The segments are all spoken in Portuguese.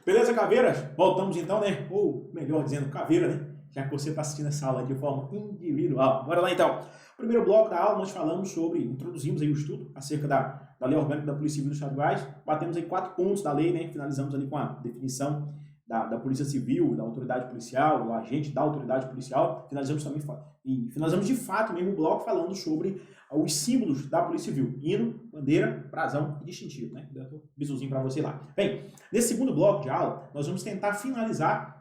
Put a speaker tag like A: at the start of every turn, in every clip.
A: Beleza, caveiras? Voltamos então, né? Ou melhor dizendo, caveira, né? Já que você está assistindo essa aula de forma individual. Bora lá então. Primeiro bloco da aula nós falamos sobre, introduzimos aí o estudo acerca da Lei Orgânica da Polícia Civil do Estado de Goiás. Batemos aí 4 pontos da lei, né? Finalizamos ali com a definição da Polícia Civil, da autoridade policial, do agente da autoridade policial. Finalizamos também e finalizamos de fato mesmo o bloco falando sobre os símbolos da Polícia Civil: hino, bandeira, brasão e distintivo, né? Deu um bizuzinho para você lá. Bem, nesse segundo bloco de aula, nós vamos tentar finalizar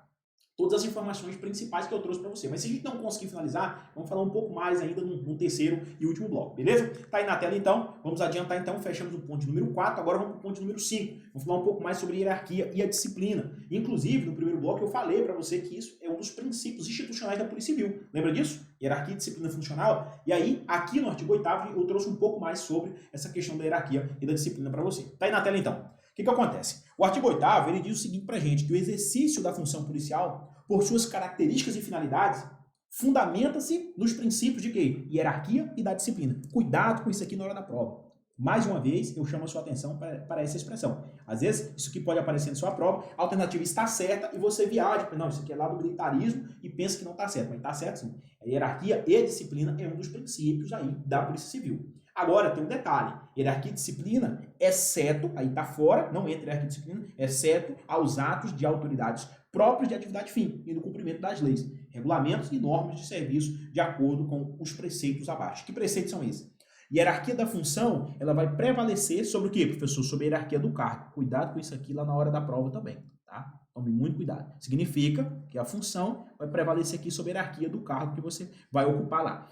A: todas as informações principais que eu trouxe para você. Mas se a gente não conseguir finalizar, vamos falar um pouco mais ainda no terceiro e último bloco, beleza? Tá aí na tela então, vamos adiantar então, fechamos o ponto número 4, agora vamos para o ponto número 5. Vamos falar um pouco mais sobre a hierarquia e a disciplina. Inclusive, no primeiro bloco eu falei para você que isso é um dos princípios institucionais da Polícia Civil. Lembra disso? Hierarquia e disciplina funcional. E aí, aqui no artigo 8º, eu trouxe um pouco mais sobre essa questão da hierarquia e da disciplina para você. Tá aí na tela então. O que acontece? O artigo 8º, ele diz o seguinte pra gente, que o exercício da função policial, por suas características e finalidades, fundamenta-se nos princípios de quê? Hierarquia e da disciplina. Cuidado com isso aqui na hora da prova. Mais uma vez, eu chamo a sua atenção para essa expressão. Às vezes, isso aqui pode aparecer na sua prova, a alternativa está certa e você viaja, não, isso aqui é lá do militarismo e pensa que não está certo, mas está certo sim. A hierarquia e a disciplina é um dos princípios aí da Polícia Civil. Agora, tem um detalhe, hierarquia e disciplina, exceto, aí está fora, não entra hierarquia e disciplina, exceto aos atos de autoridades próprios de atividade fim e no cumprimento das leis, regulamentos e normas de serviço de acordo com os preceitos abaixo. Que preceitos são esses? Hierarquia da função, ela vai prevalecer sobre o quê, professor? Sobre a hierarquia do cargo. Cuidado com isso aqui lá na hora da prova também, tá? Tome muito cuidado. Significa que a função vai prevalecer aqui sobre a hierarquia do cargo que você vai ocupar lá.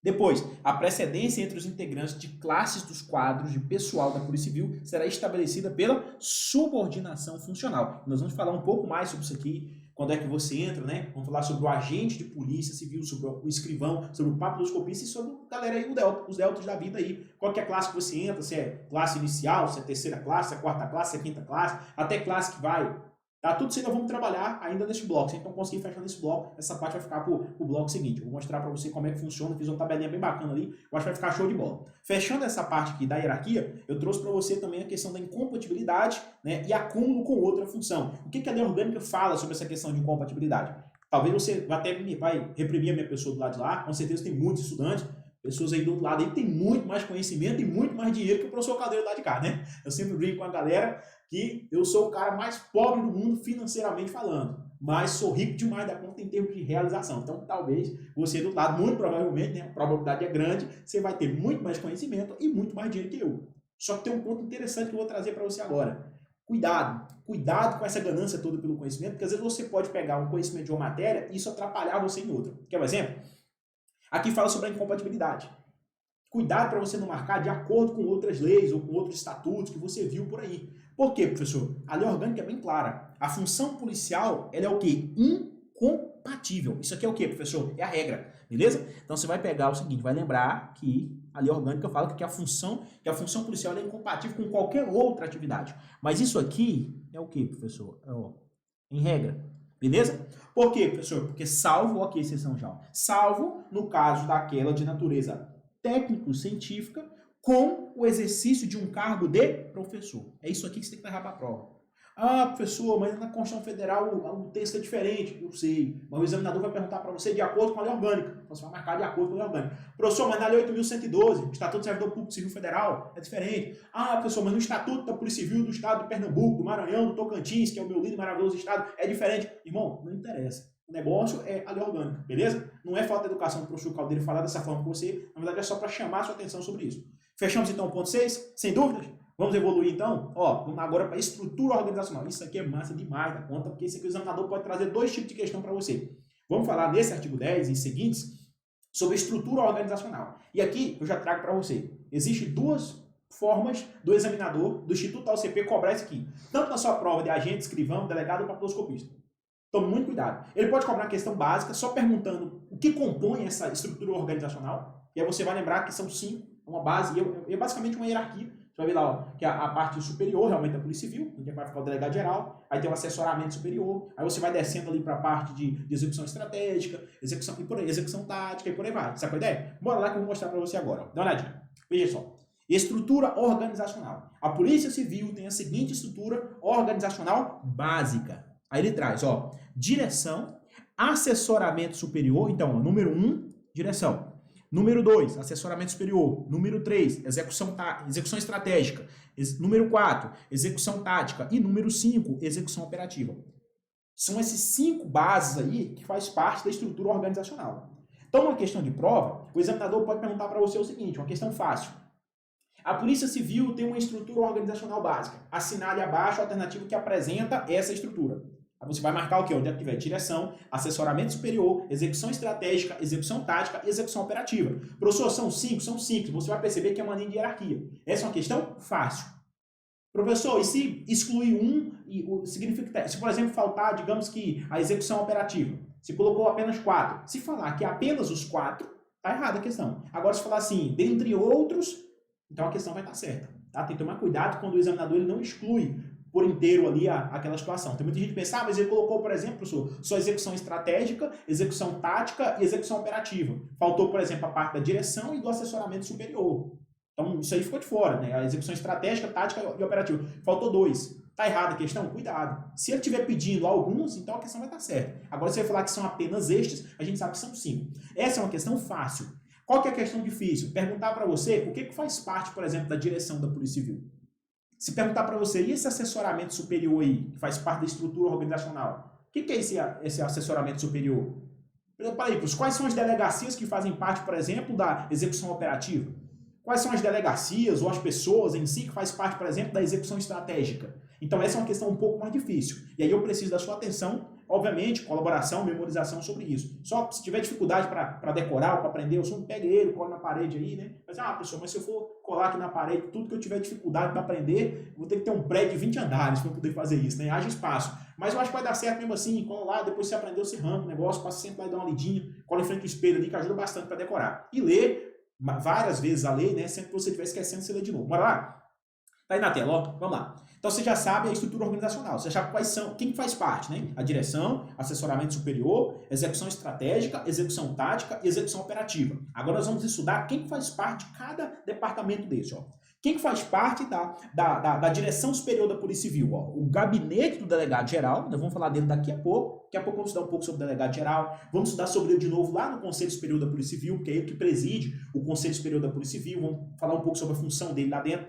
A: Depois, a precedência entre os integrantes de classes dos quadros de pessoal da Polícia Civil será estabelecida pela subordinação funcional. Nós vamos falar um pouco mais sobre isso aqui, quando é que você entra, né? Vamos falar sobre o agente de polícia civil, sobre o escrivão, sobre o papiloscopista e sobre a galera aí, os deltas da vida aí. Qual que é a classe que você entra, se é classe inicial, se é terceira classe, se é quarta classe, se é quinta classe, até classe que vai. Tá? Tudo isso aí nós vamos trabalhar ainda nesse bloco. Se a gente não conseguir fechar nesse bloco, essa parte vai ficar para o bloco seguinte. Eu vou mostrar para você como é que funciona. Fiz uma tabelinha bem bacana ali. Eu acho que vai ficar show de bola. Fechando essa parte aqui da hierarquia, eu trouxe para você também a questão da incompatibilidade, né, e acúmulo com outra função. O que a lei orgânica fala sobre essa questão de incompatibilidade? Talvez você vai reprimir a minha pessoa do lado de lá. Com certeza tem muitos estudantes. Pessoas aí do outro lado aí tem muito mais conhecimento e muito mais dinheiro que o professor Caldeiro lá de cá, né? Eu sempre brinco com a galera que eu sou o cara mais pobre do mundo financeiramente falando, mas sou rico demais da conta em termos de realização. Então, talvez você do outro lado, muito provavelmente, né, a probabilidade é grande, você vai ter muito mais conhecimento e muito mais dinheiro que eu. Só que tem um ponto interessante que eu vou trazer para você agora. Cuidado com essa ganância toda pelo conhecimento, porque às vezes você pode pegar um conhecimento de uma matéria e isso atrapalhar você em outra. Quer um exemplo? Aqui fala sobre a incompatibilidade. Cuidado para você não marcar de acordo com outras leis ou com outros estatutos que você viu por aí. Por quê, professor? A lei orgânica é bem clara. A função policial, ela é o quê? Incompatível. Isso aqui é o quê, professor? É a regra, beleza? Então você vai pegar o seguinte, vai lembrar que a lei orgânica fala que a função policial é incompatível com qualquer outra atividade. Mas isso aqui é o quê, professor? Em regra. Beleza? Por quê, professor? Porque salvo, ok, exceção já, salvo no caso daquela de natureza técnico-científica com o exercício de um cargo de professor. É isso aqui que você tem que levar para a prova. Ah, professor, mas na Constituição Federal o texto é diferente. Eu sei, mas o examinador vai perguntar para você de acordo com a lei orgânica. Então você vai marcar de acordo com a lei orgânica. Professor, mas na lei 8.112, o Estatuto do Servidor Público Civil Federal, é diferente. Ah, professor, mas no Estatuto da Polícia Civil do Estado de Pernambuco, do Maranhão, do Tocantins, que é o meu lindo e maravilhoso estado, é diferente. Irmão, não interessa. O negócio é a lei orgânica, beleza? Não é falta de educação do professor Caldeiro falar dessa forma com você, na verdade é só para chamar a sua atenção sobre isso. Fechamos então o ponto 6, sem dúvidas? Vamos evoluir então? Ó, vamos agora para a estrutura organizacional. Isso aqui é massa demais da conta, porque isso aqui o examinador pode trazer 2 tipos de questão para você. Vamos falar nesse artigo 10 e seguintes sobre a estrutura organizacional. E aqui eu já trago para você. Existem 2 formas do examinador, do Instituto da UCP, cobrar isso aqui. Tanto na sua prova de agente, escrivão, delegado ou papiloscopista. Tome muito cuidado. Ele pode cobrar uma questão básica, só perguntando o que compõe essa estrutura organizacional. E aí você vai lembrar que são 5, uma base, e é basicamente uma hierarquia. Você vai ver lá, ó, que a parte superior realmente é a Polícia Civil, onde vai ficar o delegado geral, aí tem o assessoramento superior, aí você vai descendo ali para a parte de execução estratégica, execução tática e por aí vai. Sabe qual é a ideia? Bora lá que eu vou mostrar para você agora. Ó. Dá uma olhadinha. Veja só. Estrutura organizacional. A Polícia Civil tem a seguinte estrutura organizacional básica. Aí ele traz, ó, direção, assessoramento superior. Então, ó, número 1, direção. Número 2, assessoramento superior. Número 3, execução estratégica. Número 4, execução tática. E número 5, execução operativa. São esses 5 bases aí que faz parte da estrutura organizacional. Então, uma questão de prova, o examinador pode perguntar para você o seguinte, uma questão fácil. A Polícia Civil tem uma estrutura organizacional básica. Assinale abaixo a alternativa que apresenta essa estrutura. Aí você vai marcar o quê? Onde é que tiver direção, assessoramento superior, execução estratégica, execução tática e execução operativa. Professor, são 5? São 5. Você vai perceber que é uma linha de hierarquia. Essa é uma questão fácil. Professor, e se excluir um, significa, se por exemplo faltar, digamos que a execução operativa, se colocou apenas 4, se falar que apenas os 4, tá errada a questão. Agora se falar assim, dentre outros, então a questão vai estar certa. Tá? Tem que tomar cuidado quando o examinador ele não exclui por inteiro ali aquela situação. Tem muita gente que pensa, mas ele colocou, por exemplo, professor, só execução estratégica, execução tática e execução operativa. Faltou, por exemplo, a parte da direção e do assessoramento superior. Então, isso aí ficou de fora, né? A execução estratégica, tática e operativa. Faltou 2. Tá errada a questão? Cuidado. Se ele estiver pedindo alguns, então a questão vai estar certa. Agora, se ele falar que são apenas estes, a gente sabe que são 5. Essa é uma questão fácil. Qual que é a questão difícil? Perguntar para você o que faz parte, por exemplo, da direção da Polícia Civil. Se perguntar para você, e esse assessoramento superior aí, que faz parte da estrutura organizacional? O que é esse assessoramento superior? Para aí, quais são as delegacias que fazem parte, por exemplo, da execução operativa? Quais são as delegacias ou as pessoas em si que faz parte, por exemplo, da execução estratégica? Então essa é uma questão um pouco mais difícil. E aí eu preciso da sua atenção, obviamente, colaboração, memorização sobre isso. Só se tiver dificuldade para decorar ou para aprender, eu só pega ele, cola na parede aí, né? Mas, professor, mas se eu for colar aqui na parede, tudo que eu tiver dificuldade para aprender, eu vou ter que ter um prédio de 20 andares para poder fazer isso, né? Haja espaço. Mas eu acho que vai dar certo mesmo assim, cola lá, depois você aprendeu, você arranca o negócio, passa sempre lá e dá uma lidinha, cola em frente ao espelho ali, que ajuda bastante para decorar. E ler várias vezes a lei, né? Sempre que você estiver esquecendo, você lê de novo. Bora lá? Tá aí na tela, ó. Vamos lá. Então você já sabe a estrutura organizacional, você já sabe quais são, quem faz parte, né? A direção, assessoramento superior, execução estratégica, execução tática e execução operativa. Agora nós vamos estudar quem faz parte de cada departamento desse, ó. Quem faz parte da direção superior da Polícia Civil? Ó, o gabinete do delegado-geral, nós vamos falar dele daqui a pouco. Daqui a pouco vamos estudar um pouco sobre o delegado-geral. Vamos estudar sobre ele de novo lá no Conselho Superior da Polícia Civil, porque é ele que preside o Conselho Superior da Polícia Civil. Vamos falar um pouco sobre a função dele lá dentro.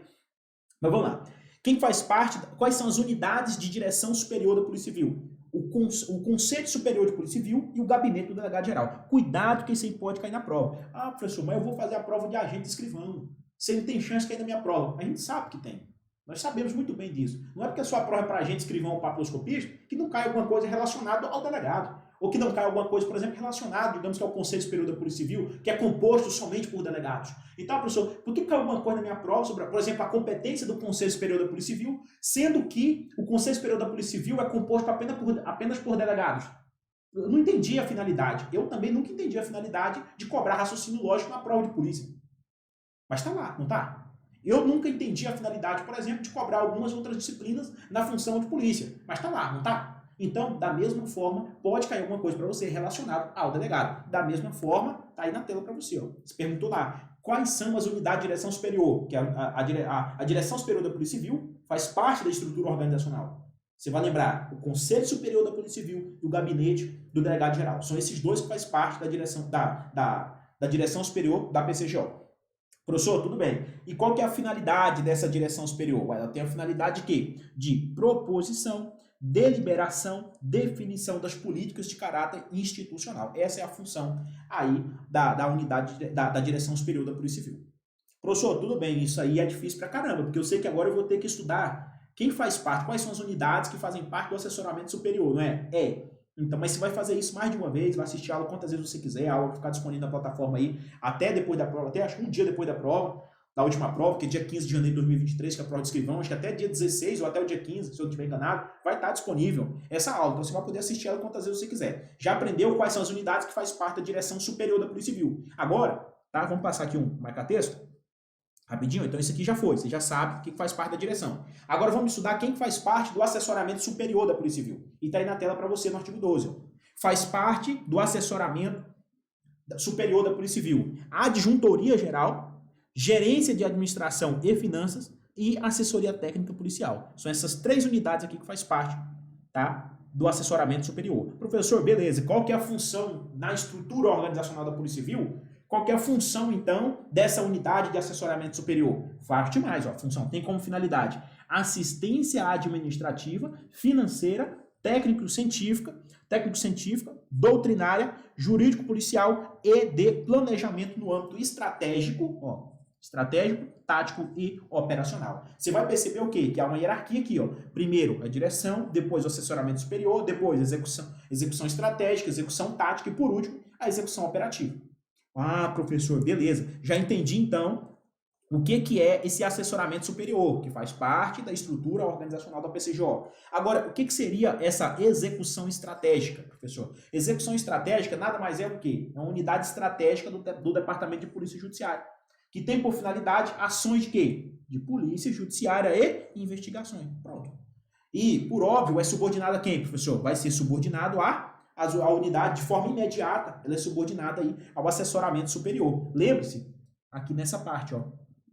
A: Mas vamos lá. Quem faz parte, quais são as unidades de direção superior da Polícia Civil? O Conselho Superior de Polícia Civil e o Gabinete do Delegado-Geral. Cuidado que isso aí pode cair na prova. Professor, mas eu vou fazer a prova de agente escrivão. Você não tem chance de cair na minha prova. A gente sabe que tem. Nós sabemos muito bem disso. Não é porque a sua prova é para agente escrivão ou papiloscopista que não cai alguma coisa relacionada ao delegado. Ou que não cai alguma coisa, por exemplo, relacionada, digamos que ao Conselho Superior da Polícia Civil, que é composto somente por delegados. Então, professor, por que cai alguma coisa na minha prova sobre, por exemplo, a competência do Conselho Superior da Polícia Civil, sendo que o Conselho Superior da Polícia Civil é composto apenas por delegados? Eu não entendi a finalidade. Eu também nunca entendi a finalidade de cobrar raciocínio lógico na prova de polícia. Mas está lá, não está? Eu nunca entendi a finalidade, por exemplo, de cobrar algumas outras disciplinas na função de polícia. Mas está lá, não está? Então, da mesma forma, pode cair alguma coisa para você relacionada ao delegado. Da mesma forma, está aí na tela para você. Ó. Você perguntou lá, quais são as unidades de direção superior? Que a direção superior da Polícia Civil faz parte da estrutura organizacional. Você vai lembrar, o Conselho Superior da Polícia Civil e o Gabinete do Delegado-Geral. São esses dois que fazem parte da direção, da direção superior da PCGO. Professor, tudo bem. E qual que é a finalidade dessa direção superior? Ela tem a finalidade de quê? De proposição, deliberação, definição das políticas de caráter institucional. Essa é a função aí da unidade da direção superior da Polícia Civil. Professor, tudo bem, isso aí é difícil pra caramba, porque eu sei que agora eu vou ter que estudar quem faz parte, quais são as unidades que fazem parte do assessoramento superior, não é? Então, mas você vai fazer isso mais de uma vez, vai assistir a aula quantas vezes você quiser, a aula vai ficar disponível na plataforma aí, até depois da prova, até acho que um dia depois da prova, da última prova, que é dia 15 de janeiro de 2023, que é a prova de escrivão, acho que até dia 16 ou até o dia 15, se eu não estiver enganado, vai estar disponível essa aula, então você vai poder assistir ela quantas vezes você quiser. Já aprendeu quais são as unidades que faz parte da direção superior da Polícia Civil. Agora, tá, vamos passar aqui um marca-texto, rapidinho, então isso aqui já foi, você já sabe o que faz parte da direção. Agora vamos estudar quem faz parte do assessoramento superior da Polícia Civil. E está aí na tela para você no artigo 12. Ó. Faz parte do assessoramento superior da Polícia Civil a Adjuntoria Geral, gerência de administração e finanças e assessoria técnica policial. São essas 3 unidades aqui que faz parte, tá, do assessoramento superior. Professor, beleza, qual que é a função na estrutura organizacional da Polícia Civil? Qual que é a função, então, dessa unidade de assessoramento superior? Fácil demais, ó, a função tem como finalidade assistência administrativa, financeira, técnico-científica, doutrinária, jurídico-policial e de planejamento no âmbito estratégico, ó, estratégico, tático e operacional. Você vai perceber o quê? Que há uma hierarquia aqui, ó. Primeiro a direção, depois o assessoramento superior, depois a execução estratégica, execução tática e, por último, a execução operativa. Ah, professor, beleza. Já entendi, então, o que é esse assessoramento superior, que faz parte da estrutura organizacional da PCJ. Agora, o que seria essa execução estratégica, professor? Execução estratégica nada mais é o quê? É uma unidade estratégica do Departamento de Polícia Judiciária, que tem por finalidade ações de quê? De polícia judiciária e investigações. Pronto. E, por óbvio, é subordinado a quem, professor? Vai ser subordinado à unidade de forma imediata. Ela é subordinada aí ao assessoramento superior. Lembre-se, aqui nessa parte, ó,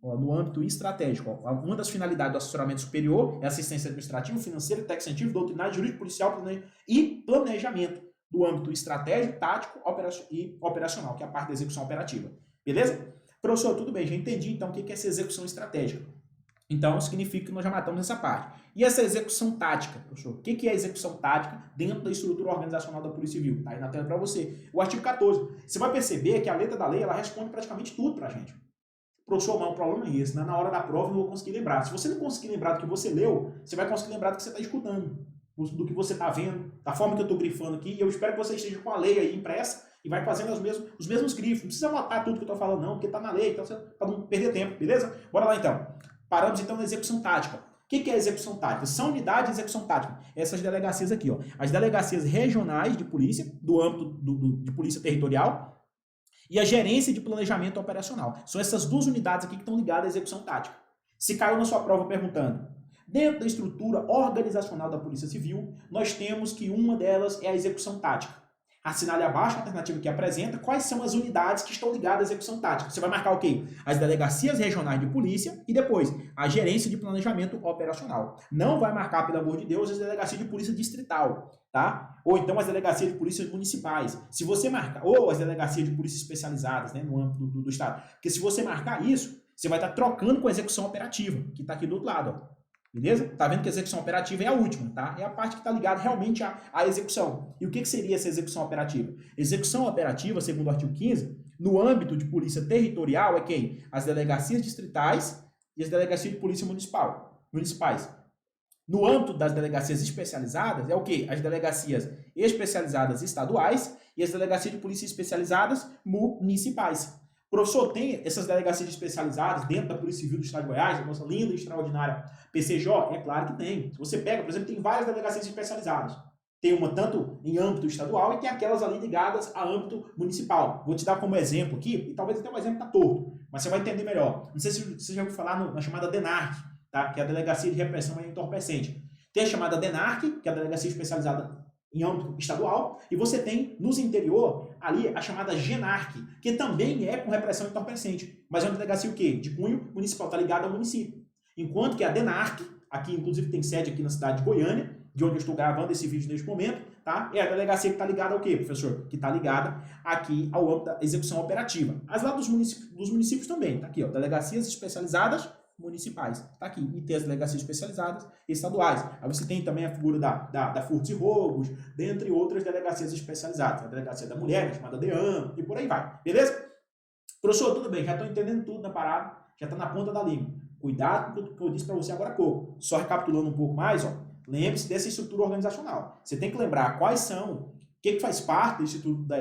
A: no âmbito estratégico, ó, uma das finalidades do assessoramento superior é assistência administrativa, financeira, técnico-científica, doutrinária, jurídico, policial e planejamento do âmbito estratégico, tático e operacional, que é a parte da execução operativa. Beleza? Professor, tudo bem, já entendi então o que é essa execução estratégica. Então, significa que nós já matamos essa parte. E essa execução tática, professor? O que é a execução tática dentro da estrutura organizacional da Polícia Civil? Está aí na tela para você. O artigo 14. Você vai perceber que a letra da lei ela responde praticamente tudo para a gente. Professor, mas o problema é esse, né? Na hora da prova eu não vou conseguir lembrar. Se você não conseguir lembrar do que você leu, você vai conseguir lembrar do que você está escutando, do que você está vendo, da forma que eu estou grifando aqui. E eu espero que você esteja com a lei aí impressa e vai fazendo os mesmos grifos. Não precisa anotar tudo que eu estou falando, não, porque está na lei, então para não perder tempo, beleza? Bora lá então. Paramos então na execução tática. O que é a execução tática? São unidades de execução tática. Essas delegacias aqui, ó. As delegacias regionais de polícia, do âmbito de polícia territorial, e a gerência de planejamento operacional. São essas 2 unidades aqui que estão ligadas à execução tática. Se caiu na sua prova perguntando, dentro da estrutura organizacional da Polícia Civil, nós temos que uma delas é a execução tática. Assinale abaixo a alternativa que apresenta quais são as unidades que estão ligadas à execução tática. Você vai marcar o quê? As delegacias regionais de polícia e depois a gerência de planejamento operacional. Não vai marcar, pelo amor de Deus, as delegacias de polícia distrital, tá? Ou então as delegacias de polícia municipais. Se você marcar, ou as delegacias de polícia especializadas, né, no âmbito do Estado. Porque se você marcar isso, você vai estar trocando com a execução operativa, que está aqui do outro lado, ó. Beleza? Tá vendo que a execução operativa é a última, tá? É a parte que está ligada realmente à execução. E o que seria essa execução operativa? Execução operativa, segundo o artigo 15, no âmbito de polícia territorial é quem? As delegacias distritais e as delegacias de polícia municipais. No âmbito das delegacias especializadas é o quê? As delegacias especializadas estaduais e as delegacias de polícia especializadas municipais. Professor, tem essas delegacias especializadas dentro da Polícia Civil do Estado de Goiás, a nossa linda e extraordinária PCJ? É claro que tem. Se você pega, por exemplo, tem várias delegacias especializadas. Tem uma tanto em âmbito estadual e tem aquelas ali ligadas a âmbito municipal. Vou te dar como exemplo aqui, e talvez até um exemplo está torto, mas você vai entender melhor. Não sei se você já ouviu falar na chamada DENARC, tá? Que é a Delegacia de Repressão a Entorpecente. Tem a chamada DENARC, que é a Delegacia Especializada em âmbito estadual, e você tem, nos interior, ali a chamada GENARC, que também é com repressão entorpecente, mas é uma delegacia o quê? De cunho municipal, está ligada ao município. Enquanto que a DENARC, aqui inclusive tem sede aqui na cidade de Goiânia, de onde eu estou gravando esse vídeo neste momento, tá? É a delegacia que está ligada ao quê, professor? Que está ligada aqui ao âmbito da execução operativa. As lá dos municípios também, tá aqui, ó, delegacias especializadas municipais, tá aqui, e tem as delegacias especializadas estaduais. Aí você tem também a figura da furtos e roubos, dentre outras delegacias especializadas, a delegacia da mulher, chamada DEAN, e por aí vai, beleza? Professor, tudo bem, já estou entendendo tudo na parada, já está na ponta da língua. Cuidado com o que eu disse para você agora há pouco. Só recapitulando um pouco mais, ó, lembre-se dessa estrutura organizacional. Você tem que lembrar quais são, o que faz parte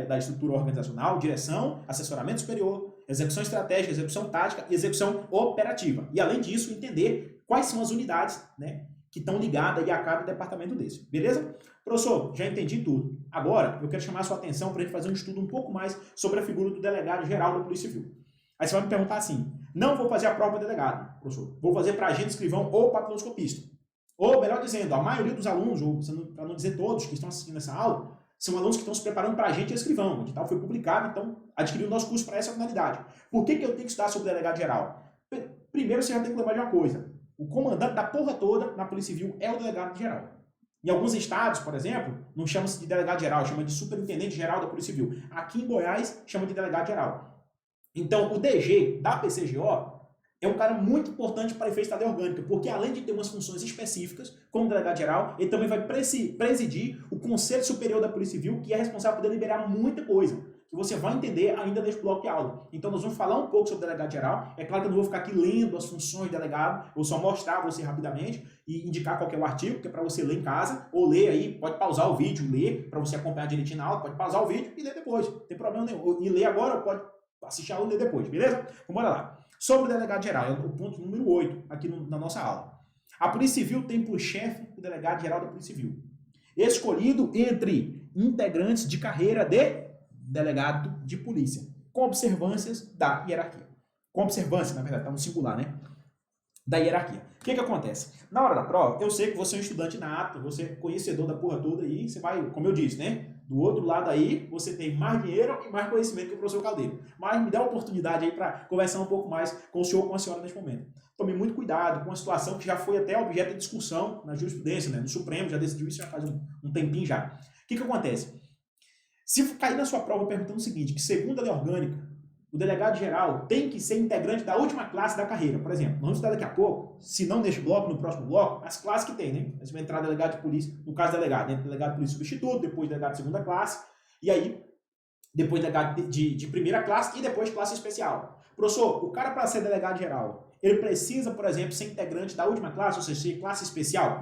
A: da estrutura organizacional, direção, assessoramento superior, execução estratégica, execução tática e execução operativa. E, além disso, entender quais são as unidades, né, que estão ligadas a cada departamento desse. Beleza? Professor, já entendi tudo. Agora, eu quero chamar a sua atenção para a gente fazer um estudo um pouco mais sobre a figura do delegado geral da Polícia Civil. Aí você vai me perguntar assim, não vou fazer a prova para delegado, professor. Vou fazer para agente escrivão ou papiloscopista. Ou, melhor dizendo, a maioria dos alunos, ou para não dizer todos que estão assistindo essa aula, São alunos que estão se preparando para agente e escrivão. O edital foi publicado, então adquiriu o nosso curso para essa finalidade. Por que eu tenho que estudar sobre o delegado geral? Primeiro, você já tem que lembrar de uma coisa. O comandante da porra toda na Polícia Civil é o delegado geral. Em alguns estados, por exemplo, não chama-se de delegado geral, chama de superintendente geral da Polícia Civil. Aqui em Goiás, chama de delegado geral. Então, o DG da PCGO é um cara muito importante para efeito da lei orgânica, porque além de ter umas funções específicas, como delegado geral, ele também vai presidir o Conselho Superior da Polícia Civil, que é responsável por deliberar muita coisa, que você vai entender ainda neste bloco de aula. Então nós vamos falar um pouco sobre o delegado geral. É claro que eu não vou ficar aqui lendo as funções do delegado, vou só mostrar a você rapidamente e indicar qual que é o artigo, que é para você ler em casa, ou ler aí, pode pausar o vídeo, ler, para você acompanhar direitinho na aula, pode pausar o vídeo e ler depois, não tem problema nenhum. E ler agora, ou pode assistir a aula e ler depois, beleza? Então bora lá. Sobre o delegado geral, é o ponto número 8 aqui na nossa aula. A Polícia Civil tem por chefe o delegado geral da Polícia Civil, escolhido entre integrantes de carreira de delegado de polícia, com observâncias da hierarquia. Com observância, na verdade, está no singular, né? Da hierarquia. O que acontece? Na hora da prova, eu sei que você é um estudante nato, você é conhecedor da porra toda aí, você vai, como eu disse, né? Do outro lado aí, você tem mais dinheiro e mais conhecimento que o professor Caldeiro. Mas me dá uma oportunidade aí para conversar um pouco mais com o senhor, com a senhora neste momento. Tome muito cuidado com uma situação que já foi até objeto de discussão na jurisprudência, né? No Supremo, já decidiu isso já faz um tempinho já. O que acontece? Se cair na sua prova perguntando o seguinte, que segundo a lei orgânica, o delegado geral tem que ser integrante da última classe da carreira. Por exemplo, vamos estudar daqui a pouco, se não neste bloco, no próximo bloco, as classes que tem, né? Você vai entrar delegado de polícia, no caso delegado, né? Delegado de polícia substituto, depois delegado de segunda classe, e aí, depois delegado de primeira classe e depois classe especial. Professor, o cara para ser delegado geral, ele precisa, por exemplo, ser integrante da última classe, ou seja, ser classe especial?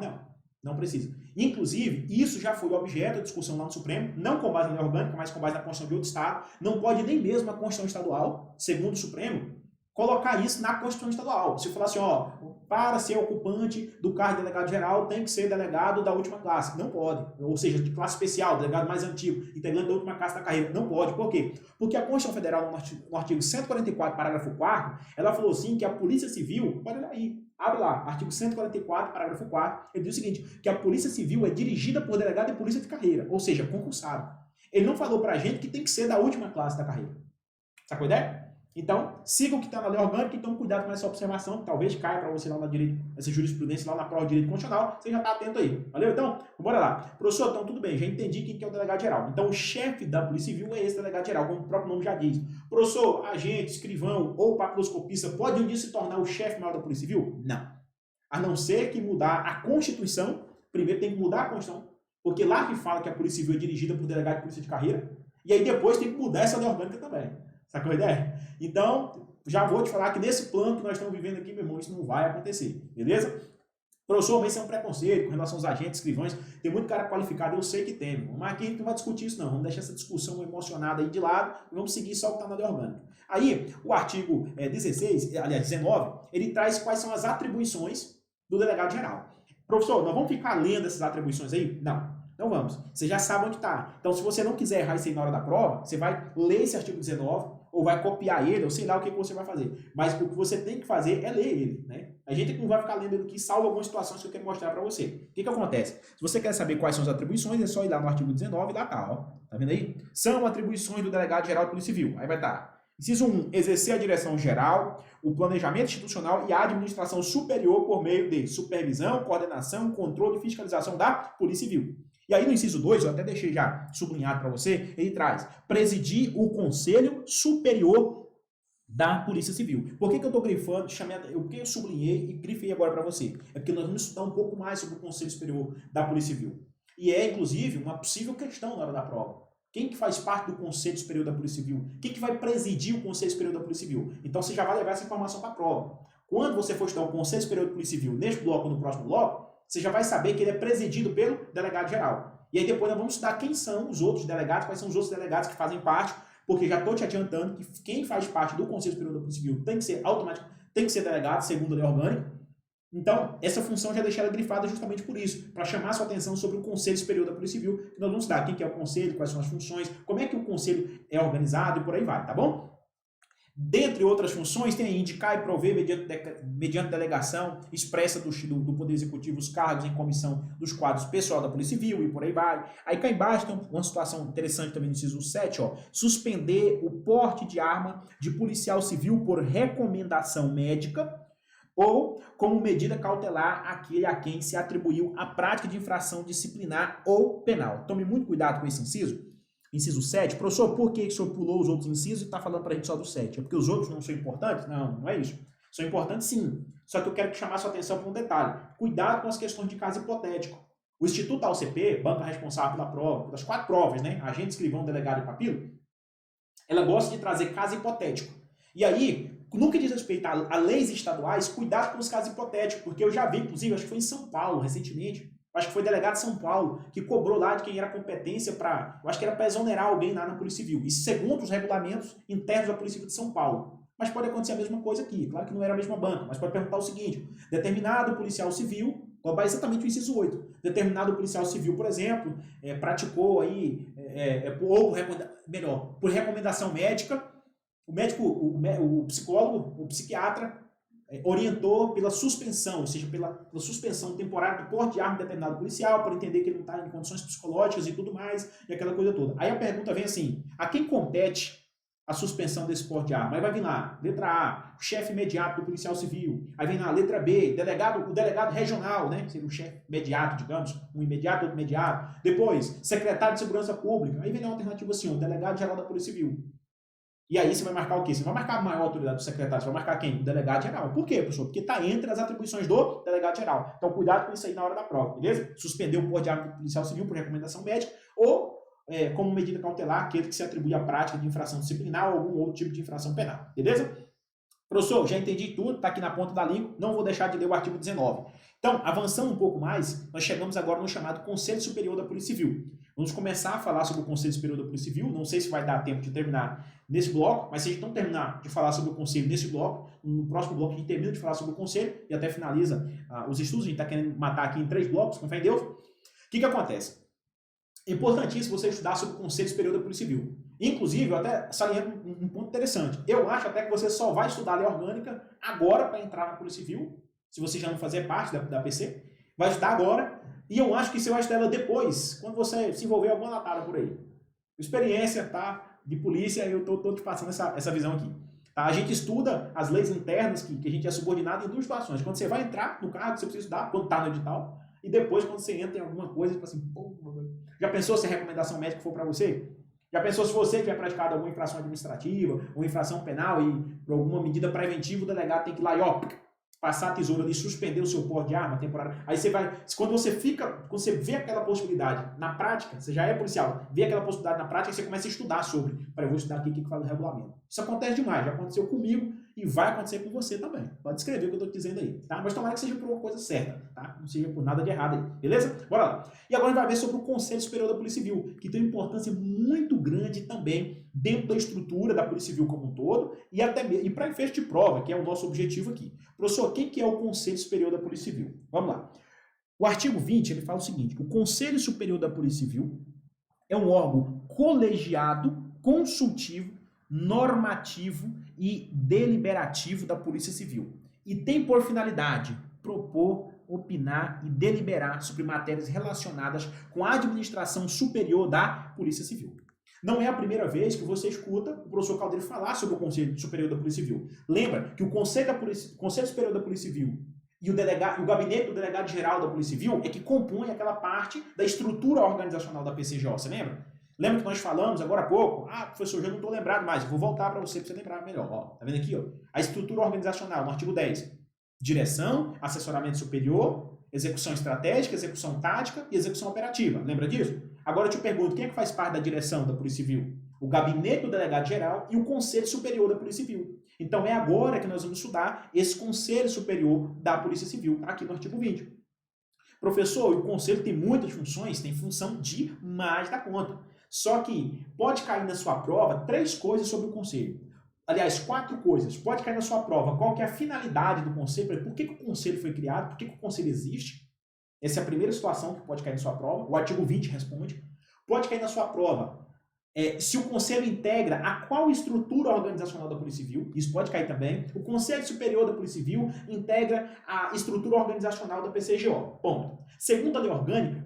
A: Não precisa. Inclusive, isso já foi objeto de discussão lá no Supremo, não com base na lei orgânica, mas com base na Constituição de outro Estado. Não pode nem mesmo a Constituição Estadual, segundo o Supremo, colocar isso na Constituição Estadual. Se falar assim, ó, para ser ocupante do cargo de delegado geral, tem que ser delegado da última classe. Não pode. Ou seja, de classe especial, delegado mais antigo, integrante da última classe da carreira. Não pode. Por quê? Porque a Constituição Federal, no artigo 144, parágrafo 4º, ela falou assim que a Polícia Civil, pode olhar aí, abre lá, artigo 144, parágrafo 4º, ele diz o seguinte, que a Polícia Civil é dirigida por delegado de polícia de carreira, ou seja, concursado. Ele não falou pra gente que tem que ser da última classe da carreira. Sacou a ideia? Então, siga o que está na lei orgânica e tome cuidado com essa observação, que talvez caia para você lá na direito, essa jurisprudência lá na prova de direito constitucional, você já está atento aí. Valeu? Então, bora lá. Professor, então tudo bem, já entendi quem que é o delegado geral. Então, o chefe da Polícia Civil é esse delegado geral, como o próprio nome já diz. Professor, agente, escrivão ou papiloscopista pode um dia se tornar o chefe maior da Polícia Civil? Não. A não ser que mudar a Constituição, primeiro tem que mudar a Constituição, porque lá que fala que a Polícia Civil é dirigida por delegado de polícia de carreira, e aí depois tem que mudar essa lei orgânica também. Sacou a ideia? Então, já vou te falar que nesse plano que nós estamos vivendo aqui, meu irmão, isso não vai acontecer, beleza? Professor, mas isso é um preconceito com relação aos agentes, escrivães. Tem muito cara qualificado, eu sei que tem, meu irmão. Mas aqui a gente não vai discutir isso não. Vamos deixar essa discussão emocionada aí de lado e vamos seguir só o que está na lei orgânica. Aí, o artigo 19, ele traz quais são as atribuições do delegado geral. Professor, nós vamos ficar lendo essas atribuições aí? Não vamos. Você já sabe onde está. Então, se você não quiser errar isso aí na hora da prova, você vai ler esse artigo 19, ou vai copiar ele, ou sei lá o que você vai fazer. Mas o que você tem que fazer é ler ele, né? A gente não vai ficar lendo ele aqui, salvo algumas situações que eu quero mostrar para você. O que acontece? Se você quer saber quais são as atribuições, é só ir lá no artigo 19 e lá tá, ó. Tá vendo aí? São atribuições do delegado geral de Polícia Civil. Aí vai estar. Inciso 1, exercer a direção geral, o planejamento institucional e a administração superior por meio de supervisão, coordenação, controle e fiscalização da Polícia Civil. E aí no inciso 2, eu até deixei já sublinhado para você, ele traz presidir o Conselho Superior da Polícia Civil. Por que eu estou grifando, o que eu sublinhei e grifei agora para você? É porque nós vamos estudar um pouco mais sobre o Conselho Superior da Polícia Civil. E é, inclusive, uma possível questão na hora da prova. Quem que faz parte do Conselho Superior da Polícia Civil? Quem que vai presidir o Conselho Superior da Polícia Civil? Então você já vai levar essa informação para a prova. Quando você for estudar o Conselho Superior da Polícia Civil neste bloco ou no próximo bloco, você já vai saber que ele é presidido pelo delegado geral. E aí depois nós vamos estudar quem são os outros delegados, quais são os outros delegados que fazem parte, porque já estou te adiantando que quem faz parte do Conselho Superior da Polícia Civil tem que ser automático, tem que ser delegado, segundo a lei orgânica. Então, essa função já deixei ela grifada justamente por isso, para chamar a sua atenção sobre o Conselho Superior da Polícia Civil, que nós vamos estudar quem que é o Conselho, quais são as funções, como é que o Conselho é organizado e por aí vai, tá bom? Dentre outras funções, tem indicar e prover mediante delegação expressa do Poder Executivo os cargos em comissão dos quadros pessoal da Polícia Civil e por aí vai. Aí cá embaixo tem uma situação interessante também no inciso 7, ó, suspender o porte de arma de policial civil por recomendação médica ou como medida cautelar aquele a quem se atribuiu a prática de infração disciplinar ou penal. Tome muito cuidado com esse inciso. Inciso 7, professor, por que o senhor pulou os outros incisos e está falando para a gente só do 7? É porque os outros não são importantes? Não, não é isso. São importantes sim. Só que eu quero chamar sua atenção para um detalhe. Cuidado com as questões de caso hipotético. O Instituto AUCP, banca responsável pela prova, pelas 4 provas, né? Agente, escrivão, delegado e papilo, ela gosta de trazer caso hipotético. E aí, no que diz respeito a leis estaduais, cuidado com os casos hipotéticos, porque eu já vi, inclusive, acho que foi em São Paulo, recentemente, acho que foi delegado de São Paulo, que cobrou lá de quem era competência para, eu acho que era para exonerar alguém lá na Polícia Civil. Isso segundo os regulamentos internos da Polícia Civil de São Paulo. Mas pode acontecer a mesma coisa aqui. Claro que não era a mesma banca, mas pode perguntar o seguinte: determinado policial civil, roubar exatamente o inciso 8. Determinado policial civil, por exemplo, praticou aí, por recomendação médica, o médico, o psicólogo, o psiquiatra, orientou pela suspensão, ou seja, pela suspensão temporária do porte de arma de determinado policial, para entender que ele não está em condições psicológicas e tudo mais, e aquela coisa toda. Aí a pergunta vem assim: a quem compete a suspensão desse porte de arma? Aí vai vir lá, letra A, o chefe imediato do policial civil. Aí vem lá, letra B, o delegado regional, né? Seria o chefe imediato, digamos, um imediato, outro imediato. Depois, secretário de Segurança Pública. Aí vem uma alternativa assim, o delegado geral da Polícia Civil. E aí você vai marcar o quê? Você vai marcar a maior autoridade do secretário, você vai marcar quem? O delegado geral. Por quê, professor? Porque está entre as atribuições do delegado geral. Então cuidado com isso aí na hora da prova, beleza? Suspender o porte de arma do policial civil por recomendação médica ou como medida cautelar aquele que se atribui à prática de infração disciplinar ou algum outro tipo de infração penal, beleza? Professor, já entendi tudo, está aqui na ponta da língua, não vou deixar de ler o artigo 19. Então, avançando um pouco mais, nós chegamos agora no chamado Conselho Superior da Polícia Civil. Vamos começar a falar sobre o Conselho Superior da Polícia Civil, não sei se vai dar tempo de terminar nesse bloco, mas se a gente não terminar de falar sobre o Conselho nesse bloco, no próximo bloco a gente termina de falar sobre o Conselho e até finaliza os estudos, a gente está querendo matar aqui em 3 blocos, com fé em Deus. O que acontece? É importantíssimo você estudar sobre o Conselho Superior da Polícia Civil. Inclusive, eu até saliento um ponto interessante. Eu acho até que você só vai estudar a lei orgânica agora para entrar na Polícia Civil, se você já não fazer parte da PC, vai estudar agora, e eu acho que você vai estudar ela depois, quando você se envolver alguma latada por aí. Experiência, tá? De polícia, eu tô te passando essa visão aqui. Tá? A gente estuda as leis internas, que a gente é subordinado em 2 situações. Quando você vai entrar no cargo, você precisa estudar, quando está no edital, e depois quando você entra em alguma coisa, você fala assim, pô, já pensou se a recomendação médica for para você? Já pensou se você tiver praticado alguma infração administrativa ou infração penal e por alguma medida preventiva o delegado tem que ir lá e passar a tesoura ali, suspender o seu porte de arma temporária. Aí você vai, quando você vê aquela possibilidade na prática, você já é policial, vê aquela possibilidade na prática, você começa a estudar sobre. Para eu vou estudar aqui o que fala o regulamento. Isso acontece demais, já aconteceu comigo e vai acontecer com você também. Pode escrever o que eu estou te dizendo aí, tá? Mas tomara que seja por uma coisa certa, tá? Não seja por nada de errado aí, beleza? Bora lá. E agora a gente vai ver sobre o Conselho Superior da Polícia Civil, que tem uma importância muito grande também dentro da estrutura da Polícia Civil como um todo e para efeito de prova, que é o nosso objetivo aqui. Professor, o que é o Conselho Superior da Polícia Civil? Vamos lá. O artigo 20 ele fala o seguinte: o Conselho Superior da Polícia Civil é um órgão colegiado, consultivo, normativo e deliberativo da Polícia Civil e tem por finalidade propor, opinar e deliberar sobre matérias relacionadas com a administração superior da Polícia Civil. Não é a primeira vez que você escuta o professor Caldeiro falar sobre o Conselho Superior da Polícia Civil. Lembra que o Conselho Superior da Polícia Civil e o gabinete do delegado-geral da Polícia Civil é que compõe aquela parte da estrutura organizacional da PCJ, você lembra? Lembra que nós falamos agora há pouco? Ah, professor, já não estou lembrado mais, eu vou voltar para você lembrar melhor. Ó, tá vendo aqui? Ó? A estrutura organizacional, no artigo 10. Direção, assessoramento superior, execução estratégica, execução tática e execução operativa. Lembra disso? Agora eu te pergunto, quem é que faz parte da direção da Polícia Civil? O gabinete do delegado-geral e o Conselho Superior da Polícia Civil. Então é agora que nós vamos estudar esse Conselho Superior da Polícia Civil, aqui no artigo 20. Professor, o Conselho tem muitas funções, tem função demais da conta. Só que pode cair na sua prova 3 coisas sobre o Conselho. Aliás, 4 coisas. Pode cair na sua prova qual que é a finalidade do Conselho, por que o Conselho foi criado, por que o Conselho existe. Essa é a primeira situação que pode cair na sua prova. O artigo 20 responde. Pode cair na sua prova se o conselho integra a qual estrutura organizacional da Polícia Civil, isso pode cair também. O Conselho Superior da Polícia Civil integra a estrutura organizacional da PCGO. Ponto. Segundo a lei orgânica,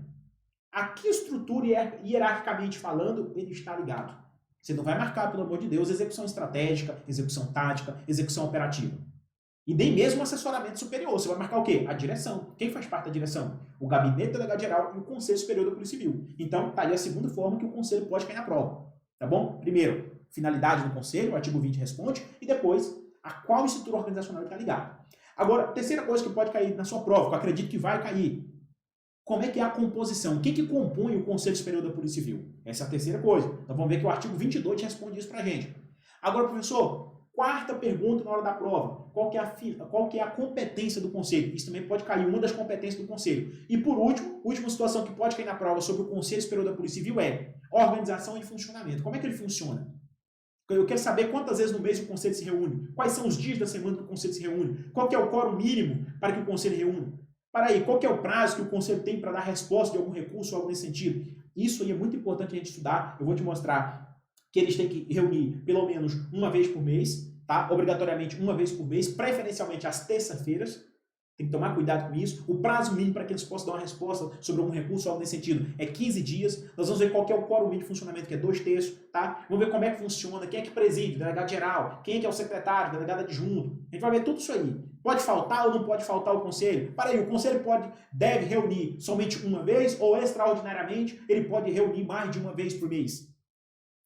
A: a que estrutura hierarquicamente falando ele está ligado? Você não vai marcar, pelo amor de Deus, execução estratégica, execução tática, execução operativa. E nem mesmo o assessoramento superior. Você vai marcar o quê? A direção. Quem faz parte da direção? O Gabinete Delegado-Geral e o Conselho Superior da Polícia Civil. Então, tá aí a segunda forma que o Conselho pode cair na prova. Tá bom? Primeiro, finalidade do Conselho, o artigo 20 responde, e depois, a qual estrutura organizacional ele está ligado. Agora, terceira coisa que pode cair na sua prova, que eu acredito que vai cair. Como é que é a composição? Quem que compõe o Conselho Superior da Polícia Civil? Essa é a terceira coisa. Então, vamos ver que o artigo 22 responde isso pra gente. Agora, professor, quarta pergunta na hora da prova. Qual que é a competência do Conselho? Isso também pode cair uma das competências do Conselho. E por último, última situação que pode cair na prova sobre o Conselho Superior da Polícia Civil é organização e funcionamento. Como é que ele funciona? Eu quero saber quantas vezes no mês o Conselho se reúne. Quais são os dias da semana que o Conselho se reúne? Qual que é o quórum mínimo para que o Conselho reúna? Para aí, qual que é o prazo que o Conselho tem para dar resposta de algum recurso ou algo nesse sentido? Isso aí é muito importante a gente estudar. Eu vou te mostrar que eles têm que reunir pelo menos uma vez por mês, tá? Obrigatoriamente uma vez por mês, preferencialmente às terças-feiras. Tem que tomar cuidado com isso. O prazo mínimo para que eles possam dar uma resposta sobre algum recurso ou algo nesse sentido é 15 dias. Nós vamos ver qual que é o quórum mínimo de funcionamento, que é 2/3, tá? Vamos ver como é que funciona, quem é que preside, delegado geral, quem é que é o secretário, delegado adjunto. A gente vai ver tudo isso aí. Pode faltar ou não pode faltar o conselho? Para aí, o conselho deve reunir somente uma vez ou extraordinariamente ele pode reunir mais de uma vez por mês?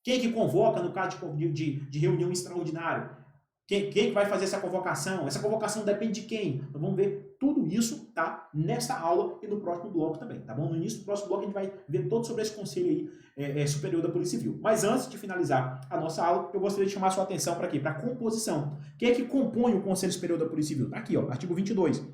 A: Quem é que convoca no caso de reunião extraordinária? Quem que vai fazer essa convocação? Essa convocação depende de quem? Então vamos ver tudo isso, tá? Nesta aula e no próximo bloco também, tá bom? No início do próximo bloco a gente vai ver todo sobre esse conselho aí superior da Polícia Civil. Mas antes de finalizar a nossa aula, eu gostaria de chamar a sua atenção para quê? Para a composição. Quem é que compõe o Conselho Superior da Polícia Civil? Tá aqui, ó, artigo 22.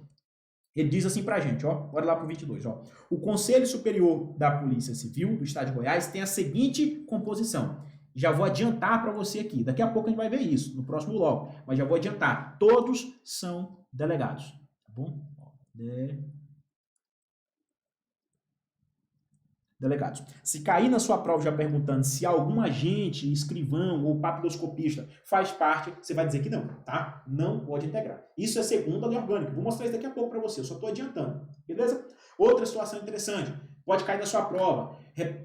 A: Ele diz assim pra gente, ó, bora lá pro 22, ó. O Conselho Superior da Polícia Civil do Estado de Goiás tem a seguinte composição. Já vou adiantar para você aqui. Daqui a pouco a gente vai ver isso no próximo bloco. Mas já vou adiantar. Todos são delegados. Tá bom? Delegados. Se cair na sua prova já perguntando se algum agente, escrivão ou papiloscopista faz parte, você vai dizer que não, tá? Não pode integrar. Isso é segundo a lei orgânica. Vou mostrar isso daqui a pouco para você. Eu só estou adiantando. Beleza? Outra situação interessante. Pode cair na sua prova.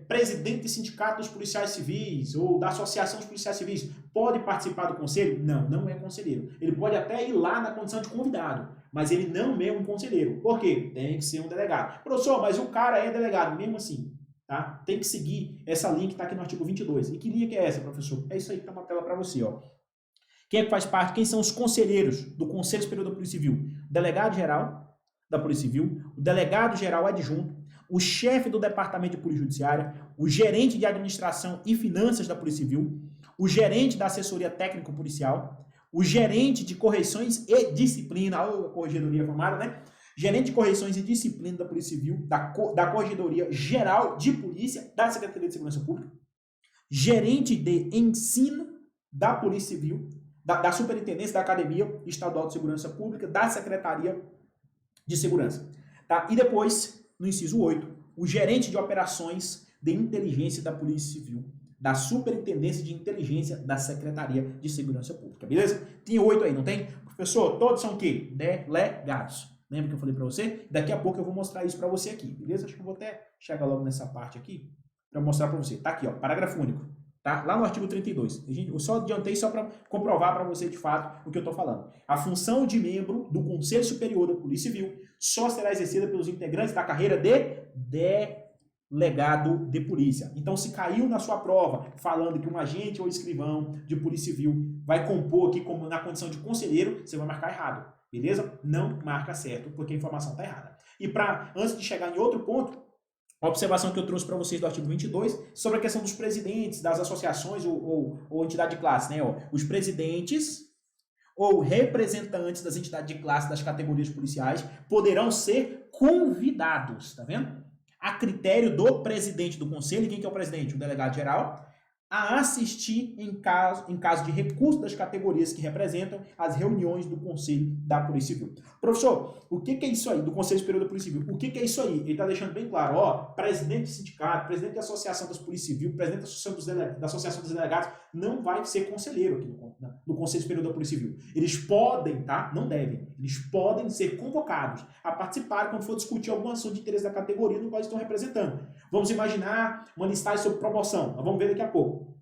A: Presidente de sindicato dos policiais civis ou da associação dos policiais civis pode participar do conselho? Não, não é conselheiro. Ele pode até ir lá na condição de convidado, mas ele não é um conselheiro. Por quê? Tem que ser um delegado. Professor, mas o cara é delegado, mesmo assim. Tá? Tem que seguir essa linha que está aqui no artigo 22. E que linha que é essa, professor? É isso aí que está na tela para você. Ó. Quem é que faz parte? Quem são os conselheiros do Conselho Superior da Polícia Civil? O delegado-geral da Polícia Civil, o delegado-geral adjunto, o chefe do Departamento de Polícia Judiciária, o gerente de Administração e Finanças da Polícia Civil, o gerente da Assessoria Técnico-Policial, o gerente de Correições e Disciplina, ou a Corregedoria formada, né? Gerente de Correições e Disciplina da Polícia Civil, da Corregedoria Geral de Polícia, da Secretaria de Segurança Pública, gerente de Ensino da Polícia Civil, da Superintendência da Academia Estadual de Segurança Pública, da Secretaria de Segurança. Tá? E depois, no inciso 8, o gerente de Operações de Inteligência da Polícia Civil, da Superintendência de Inteligência da Secretaria de Segurança Pública, beleza? Tem 8 aí, não tem? Professor, todos são o quê? Delegados. Lembra que eu falei para você? Daqui a pouco eu vou mostrar isso para você aqui, beleza? Acho que eu vou até chegar logo nessa parte aqui para mostrar para você. Tá aqui, ó, parágrafo único. Tá? Lá no artigo 32. Eu só adiantei só para comprovar para você de fato o que eu estou falando. A função de membro do Conselho Superior da Polícia Civil só será exercida pelos integrantes da carreira de delegado de polícia. Então, se caiu na sua prova falando que um agente ou escrivão de polícia civil vai compor aqui como na condição de conselheiro, você vai marcar errado. Beleza? Não marca certo, porque a informação está errada. E antes de chegar em outro ponto, a observação que eu trouxe para vocês do artigo 22 sobre a questão dos presidentes das associações ou entidade de classe, né? Ó, os presidentes ou representantes das entidades de classe das categorias policiais poderão ser convidados, tá vendo? A critério do presidente do conselho. Quem que é o presidente? O delegado-geral. a assistir em caso de recurso das categorias que representam as reuniões do Conselho da Polícia Civil. Professor, o que é isso aí, do Conselho Superior da Polícia Civil? O que é isso aí? Ele está deixando bem claro, ó, presidente do sindicato, presidente da Associação das Polícias Civil, presidente da Associação dos Delegados, não vai ser conselheiro aqui no Conselho Superior da Polícia Civil. Eles podem, tá? Não devem. Eles podem ser convocados a participar quando for discutir algum assunto de interesse da categoria no qual estão representando. Vamos imaginar uma listagem sobre promoção. Nós vamos ver daqui a pouco.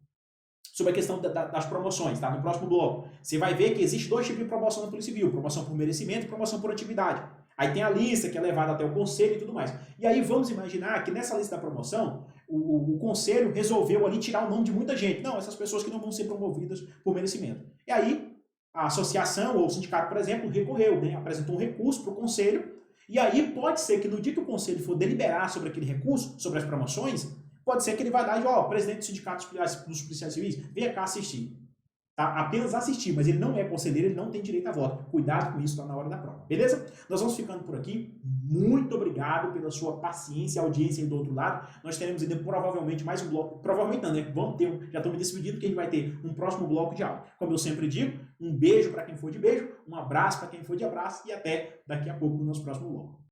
A: Sobre a questão das promoções, tá? No próximo bloco. Você vai ver que existe dois tipos de promoção na Polícia Civil. Promoção por merecimento e promoção por atividade. Aí tem a lista que é levada até o conselho e tudo mais. E aí vamos imaginar que nessa lista da promoção, o conselho resolveu ali tirar o nome de muita gente. Não, essas pessoas que não vão ser promovidas por merecimento. E aí a associação ou o sindicato, por exemplo, recorreu, né? Apresentou um recurso para o conselho. E aí pode ser que no dia que o conselho for deliberar sobre aquele recurso, sobre as promoções, pode ser que ele vai dar de, ó, presidente do sindicato dos policiais civis, venha cá assistir. Tá? Apenas assistir, mas ele não é conselheiro, ele não tem direito a voto. Cuidado com isso, tá na hora da prova. Beleza? Nós vamos ficando por aqui. Muito obrigado pela sua paciência e audiência aí do outro lado. Nós teremos ainda provavelmente mais um bloco. Provavelmente não, né? Vamos ter já estou me despedindo que a gente vai ter um próximo bloco de aula. Como eu sempre digo, um beijo para quem for de beijo, um abraço para quem for de abraço e até daqui a pouco no nosso próximo bloco.